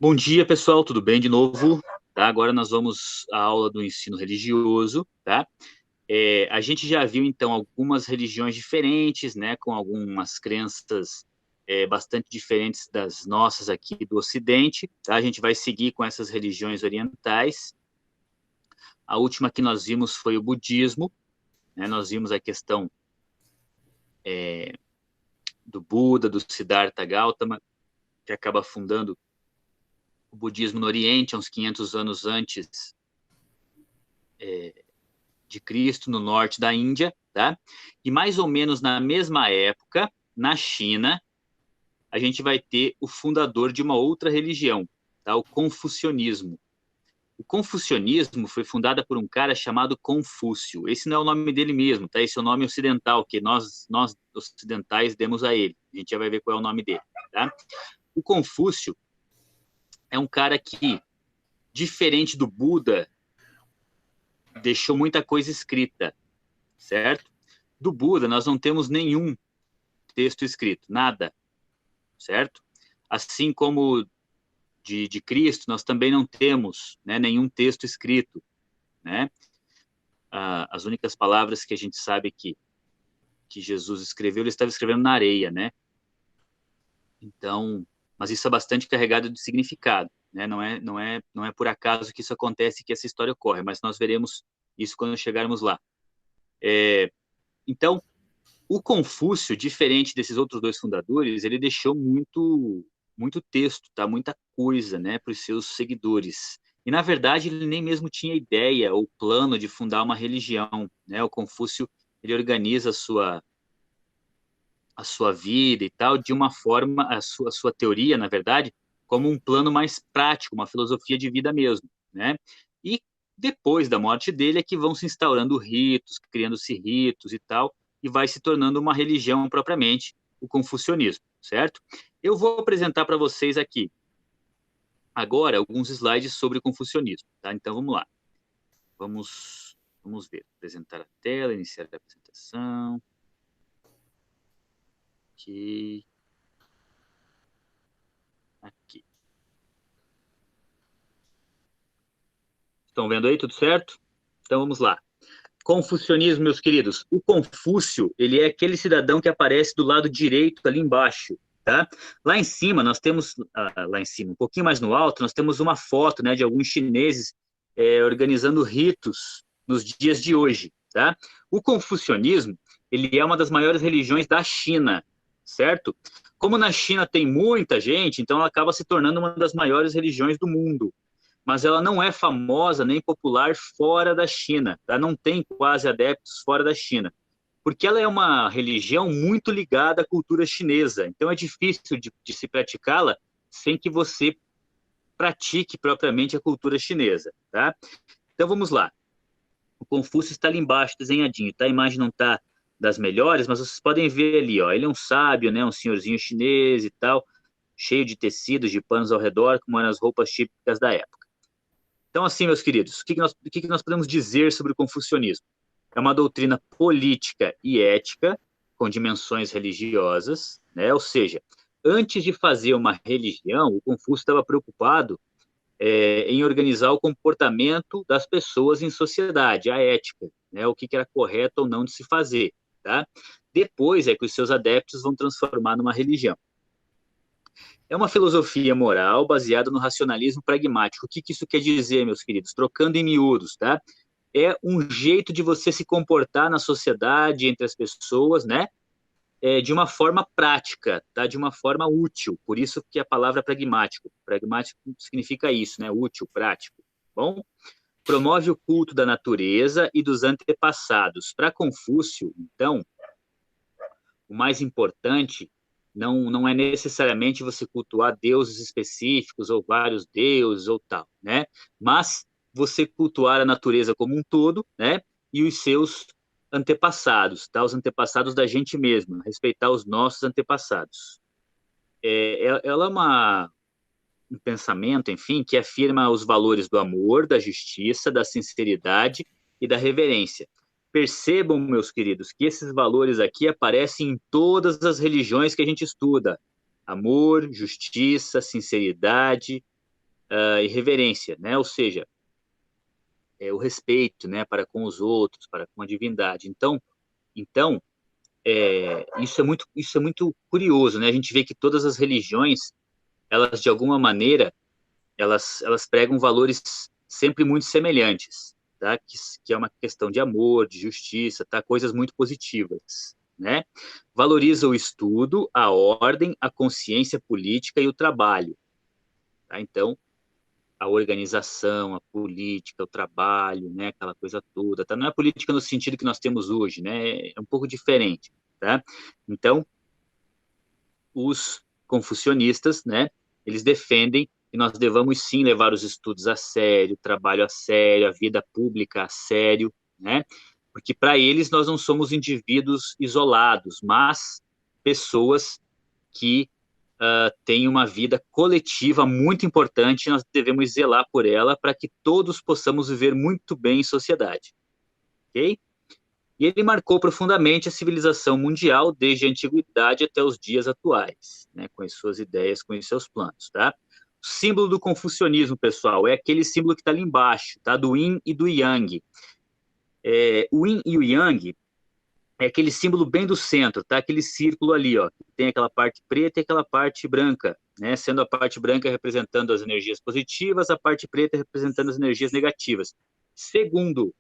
Bom dia, pessoal, tudo bem de novo? Tá? Agora nós vamos à aula do ensino religioso, tá? A gente já viu, então, algumas religiões diferentes, né, com algumas crenças bastante diferentes das nossas aqui do Ocidente, tá? A gente vai seguir com essas religiões orientais. A última que nós vimos foi o budismo, né? Nós vimos a questão do Buda, do Siddhartha Gautama, que acaba fundando o budismo no Oriente, uns 500 anos antes de Cristo, no norte da Índia, tá? E mais ou menos na mesma época, na China, a gente vai ter o fundador de uma outra religião, tá? O confucionismo. O confucionismo foi fundado por um cara chamado Confúcio. Esse não é o nome dele mesmo, tá? Esse é o nome ocidental que nós ocidentais demos a ele. A gente já vai ver qual é o nome dele, tá? O Confúcio é um cara que, diferente do Buda, deixou muita coisa escrita, certo? Do Buda, nós não temos nenhum texto escrito, nada, certo? Assim como de Cristo, nós também não temos, né, nenhum texto escrito, né? As únicas palavras que a gente sabe que Jesus escreveu, ele estava escrevendo na areia, né? Então, mas isso é bastante carregado de significado, né? Não é por acaso que isso acontece, que essa história ocorre, mas nós veremos isso quando chegarmos lá. Então, o Confúcio, diferente desses outros dois fundadores, ele deixou muito texto, tá? Muita coisa, né, para os seus seguidores. E na verdade ele nem mesmo tinha ideia ou plano de fundar uma religião, né? O Confúcio ele organiza a sua vida e tal de uma forma, a sua teoria, na verdade, como um plano mais prático, uma filosofia de vida mesmo, né? E depois da morte dele é que vão se instaurando ritos, criando-se ritos e tal, e vai se tornando uma religião propriamente, o confucionismo, certo? Eu vou apresentar para vocês aqui agora alguns slides sobre o confucionismo, tá? Então vamos lá. Vamos ver. Apresentar a tela, iniciar a apresentação. Aqui, aqui. Estão vendo aí tudo certo? Então vamos lá. Confucionismo, meus queridos. O Confúcio, ele é aquele cidadão que aparece do lado direito ali embaixo, tá? Lá em cima nós temos, lá em cima, um pouquinho mais no alto, nós temos uma foto, né, de alguns chineses organizando ritos nos dias de hoje, tá? O confucionismo, ele é uma das maiores religiões da China, certo? Como na China tem muita gente, então ela acaba se tornando uma das maiores religiões do mundo, mas ela não é famosa nem popular fora da China, tá? Não tem quase adeptos fora da China, porque ela é uma religião muito ligada à cultura chinesa, então é difícil de se praticá-la sem que você pratique propriamente a cultura chinesa, tá? Então vamos lá. O Confúcio está ali embaixo, desenhadinho, tá? A imagem não está das melhores, mas vocês podem ver ali, ó. Ele é um sábio, né? Um senhorzinho chinês e tal, cheio de tecidos, de panos ao redor, como eram as roupas típicas da época. Então, assim, meus queridos, o que nós podemos dizer sobre o confucionismo? É uma doutrina política e ética com dimensões religiosas, né? Ou seja, antes de fazer uma religião, o Confúcio estava preocupado em organizar o comportamento das pessoas em sociedade, a ética, né? O que era correto ou não de se fazer, tá? Depois é que os seus adeptos vão transformar numa religião. É uma filosofia moral baseada no racionalismo pragmático. O que isso quer dizer, meus queridos? Trocando em miúdos, tá? É um jeito de você se comportar na sociedade, entre as pessoas, né? De uma forma prática, tá? De uma forma útil. Por isso que a palavra pragmático. Pragmático significa isso, né? Útil, prático. Bom, promove o culto da natureza e dos antepassados. Para Confúcio, então, o mais importante não é necessariamente você cultuar deuses específicos ou vários deuses ou tal, né? Mas você cultuar a natureza como um todo, né? E os seus antepassados, tá? Os antepassados da gente mesma, respeitar os nossos antepassados. Ela é um pensamento, enfim, que afirma os valores do amor, da justiça, da sinceridade e da reverência. Percebam, meus queridos, que esses valores aqui aparecem em todas as religiões que a gente estuda: amor, justiça, sinceridade, e reverência, né? Ou seja, o respeito, né, para com os outros, para com a divindade. Então, isso é muito curioso, né? A gente vê que todas as religiões, elas de alguma maneira, elas pregam valores sempre muito semelhantes, tá? Que é uma questão de amor, de justiça, tá? Coisas muito positivas, né? Valoriza o estudo, a ordem, a consciência política e o trabalho, tá? Então, a organização, a política, o trabalho, né? Aquela coisa toda, tá? Não é a política no sentido que nós temos hoje, né? É um pouco diferente, tá? Então, os confucionistas, né? Eles defendem que nós devamos sim levar os estudos a sério, o trabalho a sério, a vida pública a sério, né? Porque para eles nós não somos indivíduos isolados, mas pessoas que têm uma vida coletiva muito importante, e nós devemos zelar por ela para que todos possamos viver muito bem em sociedade, ok? E ele marcou profundamente a civilização mundial desde a antiguidade até os dias atuais, né, com as suas ideias, com os seus planos, tá? O símbolo do confucionismo, pessoal, é aquele símbolo que está ali embaixo, tá? Do yin e do yang. O yin e o yang é aquele símbolo bem do centro, tá? Aquele círculo ali, ó, que tem aquela parte preta e aquela parte branca, né? Sendo a parte branca representando as energias positivas, a parte preta representando as energias negativas. Segundo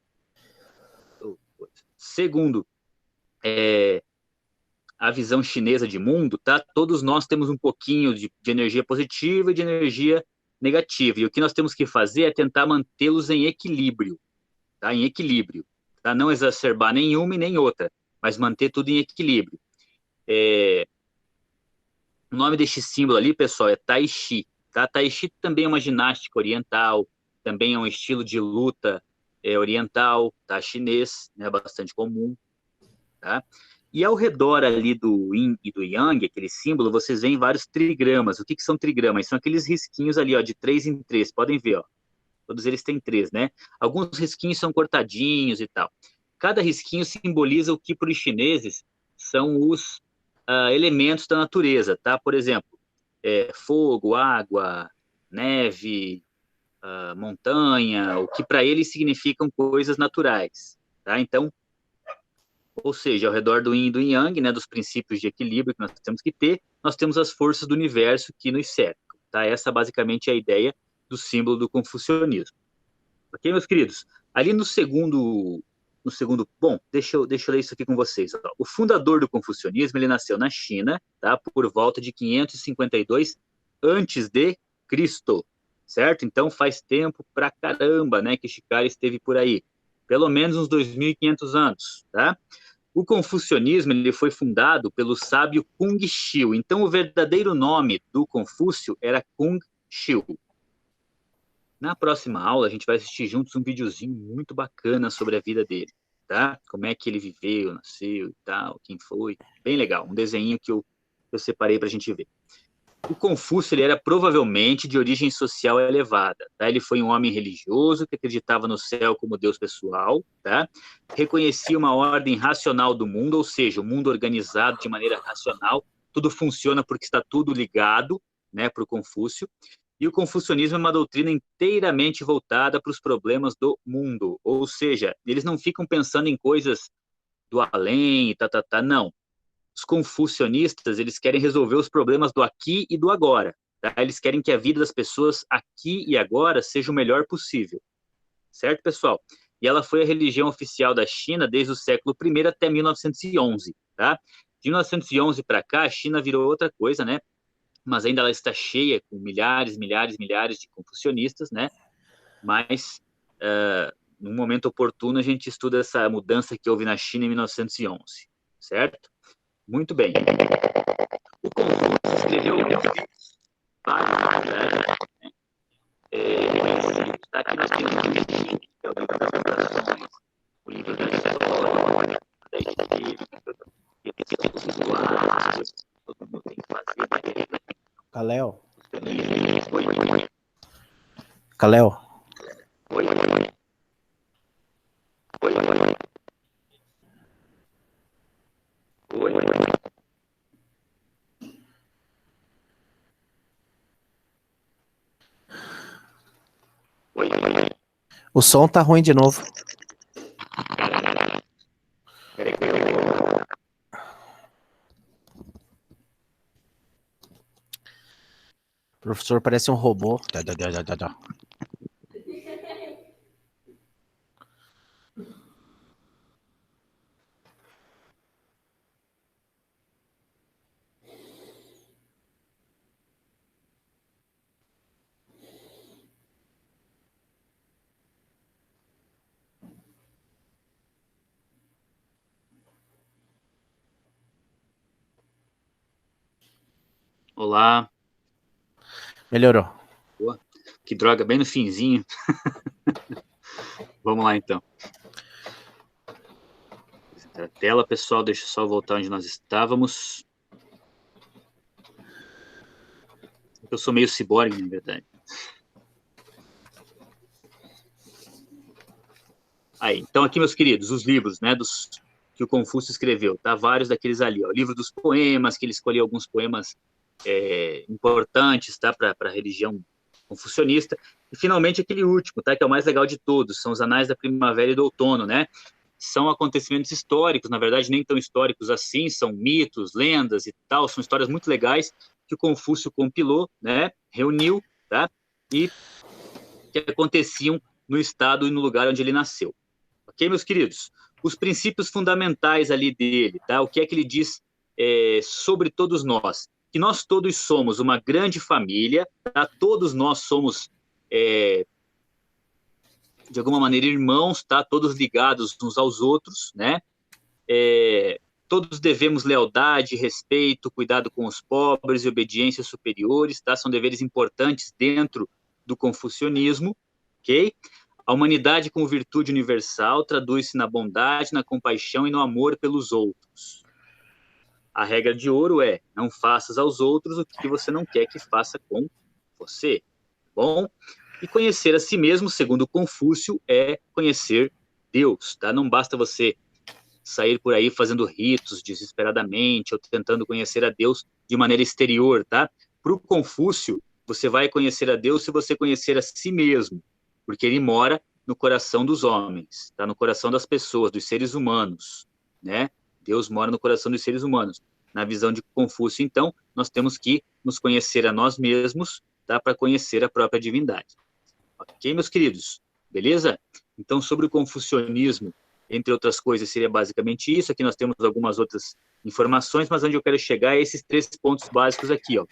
a visão chinesa de mundo, tá? Todos nós temos um pouquinho de energia positiva e de energia negativa. E o que nós temos que fazer é tentar mantê-los em equilíbrio, tá? Em equilíbrio, tá? Não exacerbar nenhuma e nem outra, mas manter tudo em equilíbrio. O nome deste símbolo ali, pessoal, é Tai Chi, tá? Tai Chi também é uma ginástica oriental, também é um estilo de luta oriental, tá? Chinês, né? Bastante comum, tá? E ao redor ali do yin e do yang, aquele símbolo, vocês veem vários trigramas. O que são trigramas? São aqueles risquinhos ali, ó, de 3 em 3. Podem ver, ó. Todos eles têm 3, né? Alguns risquinhos são cortadinhos e tal. Cada risquinho simboliza o que para os chineses são os elementos da natureza, tá? Por exemplo, fogo, água, neve, montanha, o que para eles significam coisas naturais, tá? Então, ou seja, ao redor do yin e do yang, né, dos princípios de equilíbrio que nós temos que ter, nós temos as forças do universo que nos cercam. Tá? Essa basicamente é a ideia do símbolo do confucionismo. Ok, meus queridos? Ali no segundo, bom, deixa eu ler isso aqui com vocês. Ó. O fundador do confucionismo, ele nasceu na China, tá? Por volta de 552 antes de Cristo, certo? Então faz tempo pra caramba, né, que esse cara esteve por aí. Pelo menos uns 2.500 anos, tá? O confucionismo ele foi fundado pelo sábio Kung Xiu. Então, o verdadeiro nome do Confúcio era Kung Xiu. Na próxima aula, a gente vai assistir juntos um videozinho muito bacana sobre a vida dele, tá? Como é que ele viveu, nasceu e tal, quem foi. Bem legal, um desenho que eu separei para a gente ver. O Confúcio ele era provavelmente de origem social elevada. Tá? Ele foi um homem religioso que acreditava no céu como Deus pessoal, tá? Reconhecia uma ordem racional do mundo, ou seja, o mundo organizado de maneira racional, tudo funciona porque está tudo ligado, né, para o Confúcio. E o confucionismo é uma doutrina inteiramente voltada para os problemas do mundo, ou seja, eles não ficam pensando em coisas do além, não. Os confucionistas, eles querem resolver os problemas do aqui e do agora. Tá? Eles querem que a vida das pessoas aqui e agora seja o melhor possível. Certo, pessoal? E ela foi a religião oficial da China desde o século I até 1911. Tá? De 1911 para cá, a China virou outra coisa, né? Mas ainda ela está cheia com milhares, milhares, milhares de confucionistas, né? Mas, no momento oportuno, a gente estuda essa mudança que houve na China em 1911. Certo? Muito bem. O Confúcio escreveu alguns livros, vários, né? Está aqui nós temos o livro, que é o livro das Fundações, o livro da História, da Igreja, os rituais, todo mundo tem que fazer. Kalel. Oi. Kalel. Oi. O som tá ruim de novo. O professor parece um robô. Olá. Melhorou. Boa. Que droga, bem no finzinho. Vamos lá, então. Apresentar a tela, pessoal. Deixa eu só voltar onde nós estávamos. Eu sou meio ciborgue, na verdade. Aí, então aqui, meus queridos, os livros, né, que o Confúcio escreveu, tá? Vários daqueles ali, ó. O livro dos poemas, que ele escolheu alguns poemas importantes, tá? Para a religião confucionista. E, finalmente, aquele último, tá? Que é o mais legal de todos, são os Anais da Primavera e do Outono, né? São acontecimentos históricos, na verdade, nem tão históricos assim, são mitos, lendas e tal, são histórias muito legais que o Confúcio compilou, né? Reuniu, tá? E que aconteciam no estado e no lugar onde ele nasceu. Ok, meus queridos? Os princípios fundamentais ali dele, tá? O que é que ele diz sobre todos nós? Que nós todos somos uma grande família, tá? Todos nós somos, de alguma maneira, irmãos, tá? Todos ligados uns aos outros, né? Todos devemos lealdade, respeito, cuidado com os pobres e obediência aos superiores, tá? São deveres importantes dentro do confucionismo, ok? A humanidade como virtude universal traduz-se na bondade, na compaixão e no amor pelos outros. A regra de ouro é: não faças aos outros o que você não quer que faça com você. Bom? E conhecer a si mesmo, segundo Confúcio, é conhecer Deus, tá? Não basta você sair por aí fazendo ritos desesperadamente ou tentando conhecer a Deus de maneira exterior, tá? Para o Confúcio, você vai conhecer a Deus se você conhecer a si mesmo, porque ele mora no coração dos homens, tá? No coração das pessoas, dos seres humanos, né? Deus mora no coração dos seres humanos. Na visão de Confúcio, então, nós temos que nos conhecer a nós mesmos, tá? Para conhecer a própria divindade. Ok, meus queridos? Beleza? Então, sobre o confucionismo, entre outras coisas, seria basicamente isso. Aqui nós temos algumas outras informações, mas onde eu quero chegar é esses 3 pontos básicos aqui, ó.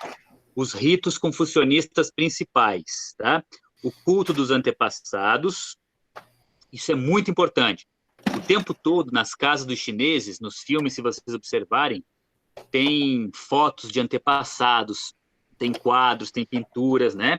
Os ritos confucionistas principais, tá? O culto dos antepassados, isso é muito importante. O tempo todo, nas casas dos chineses, nos filmes, se vocês observarem, tem fotos de antepassados, tem quadros, tem pinturas, né?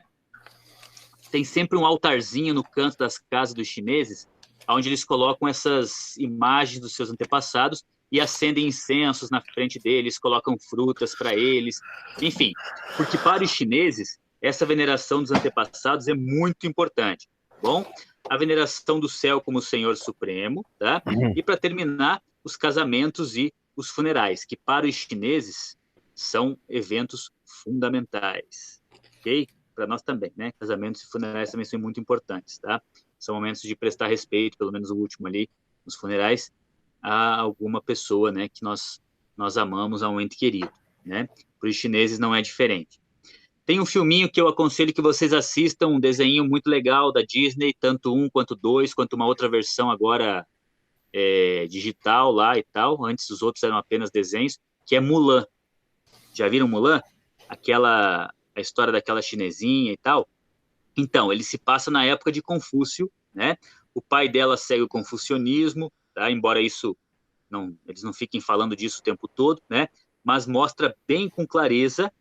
Tem sempre um altarzinho no canto das casas dos chineses, onde eles colocam essas imagens dos seus antepassados e acendem incensos na frente deles, colocam frutas para eles, enfim, porque para os chineses, essa veneração dos antepassados é muito importante. Bom, a veneração do céu como Senhor Supremo, tá? E para terminar, os casamentos e os funerais, que para os chineses são eventos fundamentais, ok? Para nós também, né? Casamentos e funerais também são muito importantes, tá? São momentos de prestar respeito, pelo menos o último ali, nos funerais, a alguma pessoa, né, que nós amamos, a um ente querido, né? Para os chineses não é diferente. Tem um filminho que eu aconselho que vocês assistam, um desenho muito legal da Disney, tanto um quanto dois, quanto uma outra versão agora digital lá e tal. Antes os outros eram apenas desenhos, que é Mulan. Já viram Mulan? A história daquela chinesinha e tal. Então, ele se passa na época de Confúcio, né? O pai dela segue o confucionismo, tá? Embora eles não fiquem falando disso o tempo todo, né? Mas mostra bem com clareza,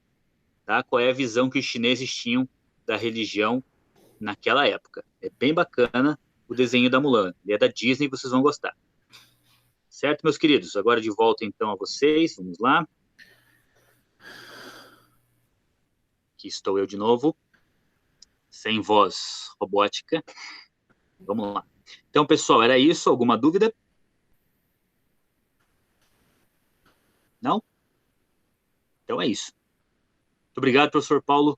tá? Qual é a visão que os chineses tinham da religião naquela época. É bem bacana o desenho da Mulan. Ele é da Disney, vocês vão gostar. Certo, meus queridos? Agora de volta, então, a vocês. Vamos lá. Aqui estou eu de novo, sem voz robótica. Vamos lá. Então, pessoal, era isso? Alguma dúvida? Não? Então é isso. Muito obrigado, professor Paulo.